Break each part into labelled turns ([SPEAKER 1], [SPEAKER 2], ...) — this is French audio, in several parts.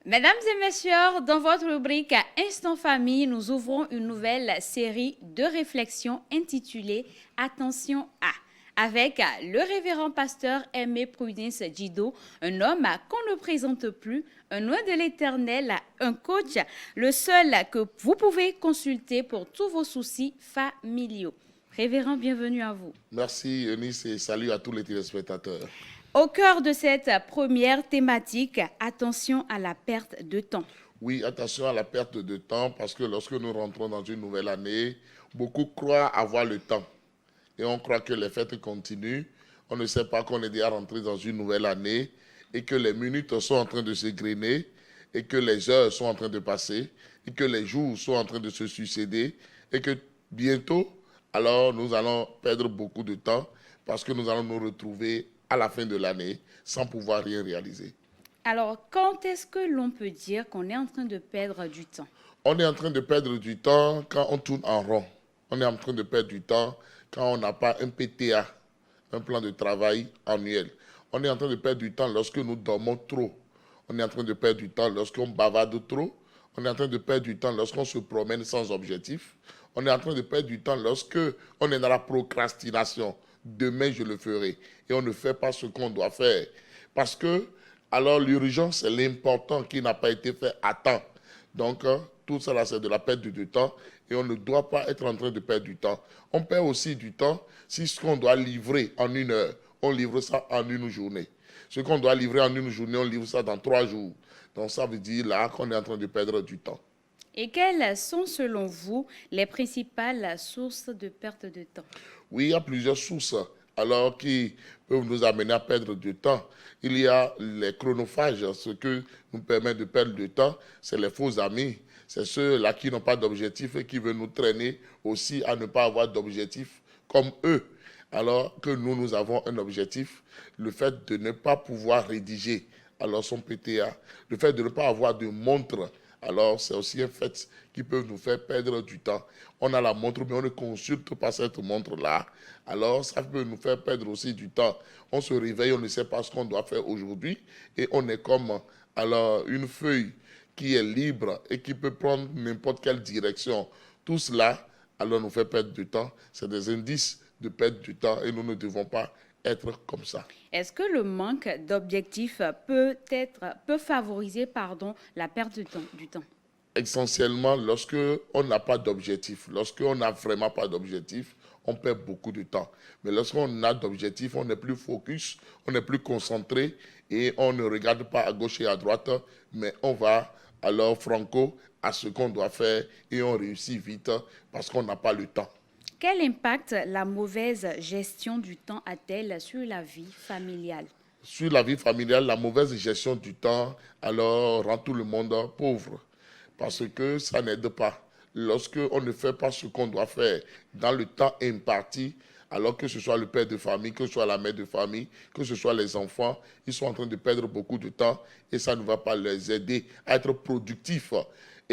[SPEAKER 1] Mesdames et messieurs, dans votre rubrique Instant Famille, nous ouvrons une nouvelle série de réflexions intitulée Attention à, avec le révérend pasteur Aimé Prudence Djido, un homme qu'on ne présente plus, un oint de l'Éternel, un coach, le seul que vous pouvez consulter pour tous vos soucis familiaux. Révérend, bienvenue à vous.
[SPEAKER 2] Merci Eunice et salut à tous les téléspectateurs.
[SPEAKER 1] Au cœur de cette première thématique, attention à la perte de temps.
[SPEAKER 2] Oui, attention à la perte de temps parce que lorsque nous rentrons dans une nouvelle année, beaucoup croient avoir le temps et on croit que les fêtes continuent. On ne sait pas qu'on est déjà rentré dans une nouvelle année et que les minutes sont en train de se grainer et que les heures sont en train de passer et que les jours sont en train de se succéder et que bientôt, alors nous allons perdre beaucoup de temps parce que nous allons nous retrouver à la fin de l'année sans pouvoir rien réaliser.
[SPEAKER 1] Alors, quand est-ce que l'on peut dire qu'on est en train de perdre du temps?
[SPEAKER 2] On est en train de perdre du temps quand on tourne en rond. On est en train de perdre du temps quand on n'a pas un PTA, un plan de travail annuel. On est en train de perdre du temps lorsque nous dormons trop. On est en train de perdre du temps lorsqu'on bavarde trop. On est en train de perdre du temps lorsqu'on se promène sans objectif. On est en train de perdre du temps lorsque on est dans la procrastination. Demain, je le ferai. Et on ne fait pas ce qu'on doit faire. Parce que, alors, l'urgence, c'est l'important qui n'a pas été fait à temps. Donc, tout cela, c'est de la perte de temps et on ne doit pas être en train de perdre du temps. On perd aussi du temps si ce qu'on doit livrer en 1 heure, on livre ça en une journée. Ce qu'on doit livrer en une journée, on livre ça dans 3 jours. Donc, ça veut dire là qu'on est en train de perdre du temps.
[SPEAKER 1] Et quelles sont, selon vous, les principales sources de perte de temps?
[SPEAKER 2] Oui, il y a plusieurs sources alors qui peuvent nous amener à perdre du temps. Il y a les chronophages, ce que nous permet de perdre du temps, c'est les faux amis. C'est ceux-là qui n'ont pas d'objectif et qui veulent nous traîner aussi à ne pas avoir d'objectif comme eux. Alors que nous avons un objectif, le fait de ne pas pouvoir rédiger alors son PTA, le fait de ne pas avoir de montre, alors c'est aussi un fait qui peut nous faire perdre du temps. On a la montre, mais on ne consulte pas cette montre-là. Alors ça peut nous faire perdre aussi du temps. On se réveille, on ne sait pas ce qu'on doit faire aujourd'hui et on est comme alors une feuille qui est libre et qui peut prendre n'importe quelle direction. Tout cela, alors nous fait perdre du temps. C'est des indices de perdre du temps et nous ne devons pas être comme ça.
[SPEAKER 1] Est-ce que le manque d'objectifs peut favoriser la perte de temps, du temps?
[SPEAKER 2] Essentiellement, lorsque on n'a pas d'objectif, lorsqu'on n'a vraiment pas d'objectif, on perd beaucoup de temps. Mais lorsqu'on a d'objectif, on est plus focus, on est plus concentré et on ne regarde pas à gauche et à droite, mais on va alors franco à ce qu'on doit faire et on réussit vite parce qu'on n'a pas le temps.
[SPEAKER 1] Quel impact la mauvaise gestion du temps a-t-elle sur la vie familiale?
[SPEAKER 2] Sur la vie familiale, la mauvaise gestion du temps alors rend tout le monde pauvre parce que ça n'aide pas. Lorsque on ne fait pas ce qu'on doit faire dans le temps imparti, alors que ce soit le père de famille, que ce soit la mère de famille, que ce soit les enfants, ils sont en train de perdre beaucoup de temps et ça ne va pas les aider à être productifs.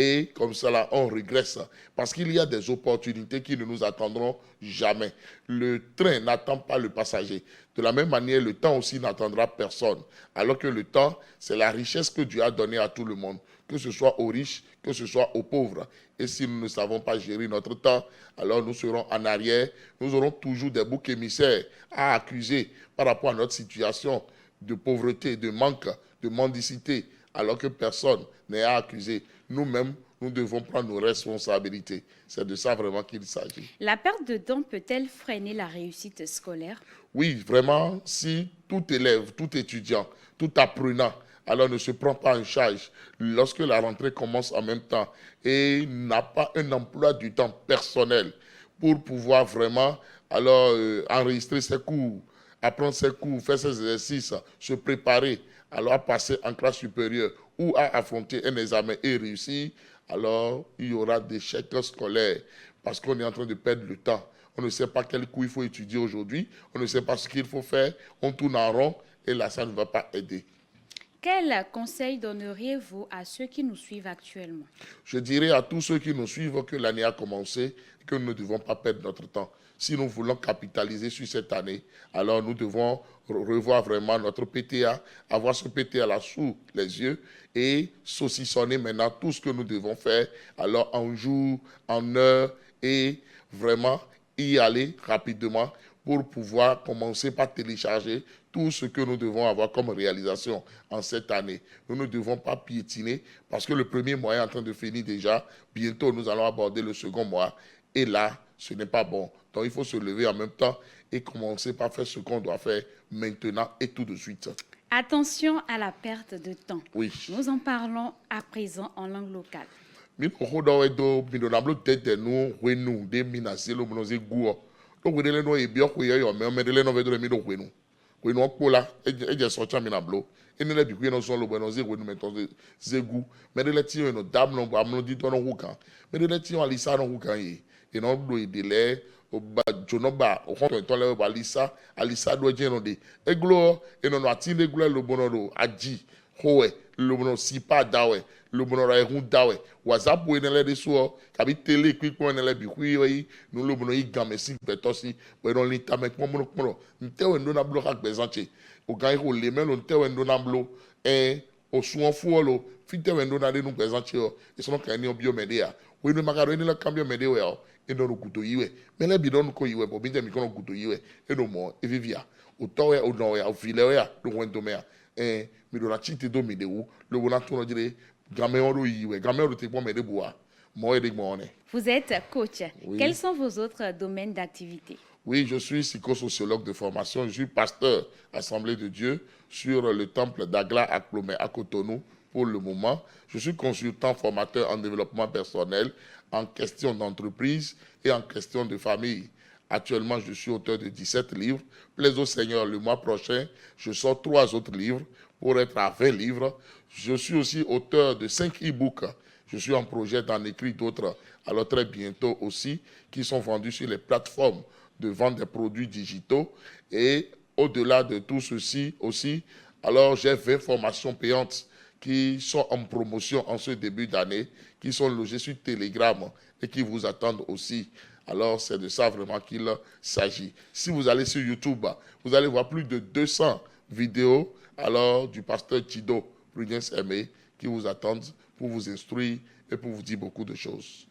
[SPEAKER 2] Et comme cela, on régresse. Parce qu'il y a des opportunités qui ne nous attendront jamais. Le train n'attend pas le passager. De la même manière, le temps aussi n'attendra personne. Alors que le temps, c'est la richesse que Dieu a donnée à tout le monde, que ce soit aux riches, que ce soit aux pauvres. Et si nous ne savons pas gérer notre temps, alors nous serons en arrière. Nous aurons toujours des boucs émissaires à accuser par rapport à notre situation de pauvreté, de manque, de mendicité, alors que personne n'est à accuser. Nous-mêmes, nous devons prendre nos responsabilités. C'est de ça vraiment qu'il s'agit.
[SPEAKER 1] La perte de temps peut-elle freiner la réussite scolaire?
[SPEAKER 2] Oui, vraiment, si tout élève, tout étudiant, tout apprenant, alors ne se prend pas en charge lorsque la rentrée commence en même temps et n'a pas un emploi du temps personnel pour pouvoir vraiment alors enregistrer ses cours, apprendre ses cours, faire ses exercices, se préparer, alors à passer en classe supérieure ou à affronter un examen et réussir, alors il y aura des chèques scolaires parce qu'on est en train de perdre le temps. On ne sait pas quel cours il faut étudier aujourd'hui, on ne sait pas ce qu'il faut faire, on tourne en rond et là, ça ne va pas aider.
[SPEAKER 1] Quel conseil donneriez-vous à ceux qui nous suivent actuellement?
[SPEAKER 2] Je dirais à tous ceux qui nous suivent que l'année a commencé et que nous ne devons pas perdre notre temps. Si nous voulons capitaliser sur cette année, alors nous devons revoir vraiment notre PTA, avoir ce PTA là sous les yeux et saucissonner maintenant tout ce que nous devons faire, alors en jour, en heure et vraiment y aller rapidement pour pouvoir commencer par télécharger tout ce que nous devons avoir comme réalisation en cette année. Nous ne devons pas piétiner parce que le premier mois est en train de finir déjà. Bientôt, nous allons aborder le second mois. Et là, ce n'est pas bon. Donc, il faut se lever en même temps et commencer par faire ce qu'on doit faire maintenant et tout de suite.
[SPEAKER 1] Attention à la perte de temps.
[SPEAKER 2] Oui.
[SPEAKER 1] Nous en parlons à présent en langue locale.
[SPEAKER 2] Mi koko dɔ wɛ do mi do namlo tete nu wenu de mi na se lo mo ze gu o do we de le no e bi o ko ye yo me de le no ve do le mi do wenu okpo la e je so cha mi na blo eni le bi ku no so lo bo no ze wenu me to ze gu me de le ti no dam no ba mo di to no hu kan me de le ti o alisa no hu kan yi e no do e de le o ba jono ba o ko to le ba alisa do je no de e glo e no ati le glo lo bo no do aji hoe lo bo no si pa dawe lo bo no ra ehun dawe whatsapp we ne le de so kabi tele kwikwo ne le bi hu yi no lo bo no yi game si beto si we no li ta me mo mo nte we ndo na blo ka gbezanche o gan ho le me lo nte we ndo na blo o suon fu lo fite we ndo na de no gbezanche o e so no kan ni obi o me de ya we no magaro ni la cambio me de we o e no guto yiwe me le bi don ko yiwe bo bi je mi ko guto yiwe e no mo e vivia o to we o no ya o file we ya do won do me ya mi do na chite do mi de wo lo wona to no jire gameoro yiwe gameoro te po me de boa mo e de mo ne.
[SPEAKER 1] Vous êtes coach.
[SPEAKER 2] Oui.
[SPEAKER 1] Quels sont vos autres domaines d'activité?
[SPEAKER 2] Oui, je suis psychosociologue de formation, je suis pasteur Assemblée de Dieu sur le temple d'Agla à Clomé à Cotonou pour le moment. Je suis consultant formateur en développement personnel, en question d'entreprise et en question de famille. Actuellement, je suis auteur de 17 livres. Plaise au Seigneur, le mois prochain, je sors 3 autres livres pour être à 20 livres. Je suis aussi auteur de 5 e-books. Je suis en projet d'en écrire d'autres, alors très bientôt aussi, qui sont vendus sur les plateformes de vente des produits digitaux. Et au-delà de tout ceci aussi, alors j'ai 20 formations payantes qui sont en promotion en ce début d'année, qui sont logées sur Telegram et qui vous attendent aussi. Alors, c'est de ça vraiment qu'il s'agit. Si vous allez sur YouTube, vous allez voir plus de 200 vidéos alors, du pasteur Chido Prudence Aimé qui vous attendent pour vous instruire et pour vous dire beaucoup de choses.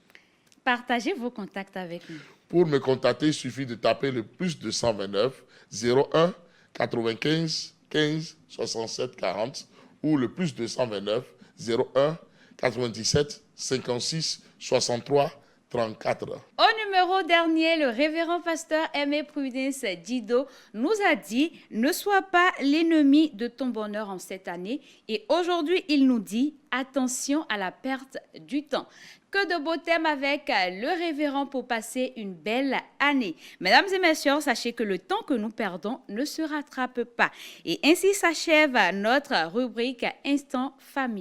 [SPEAKER 1] Partagez vos contacts avec nous.
[SPEAKER 2] Pour me contacter, il suffit de taper le plus 229 01 95 15 67 40 ou le plus 229 01 97 56 63 34.
[SPEAKER 1] Au numéro dernier, le révérend pasteur Aimé Prudence Dido nous a dit « Ne sois pas l'ennemi de ton bonheur en cette année ». Et aujourd'hui, il nous dit « Attention à la perte du temps ». Que de beaux thèmes avec le révérend pour passer une belle année. Mesdames et messieurs, sachez que le temps que nous perdons ne se rattrape pas. Et ainsi s'achève notre rubrique Instant Famille.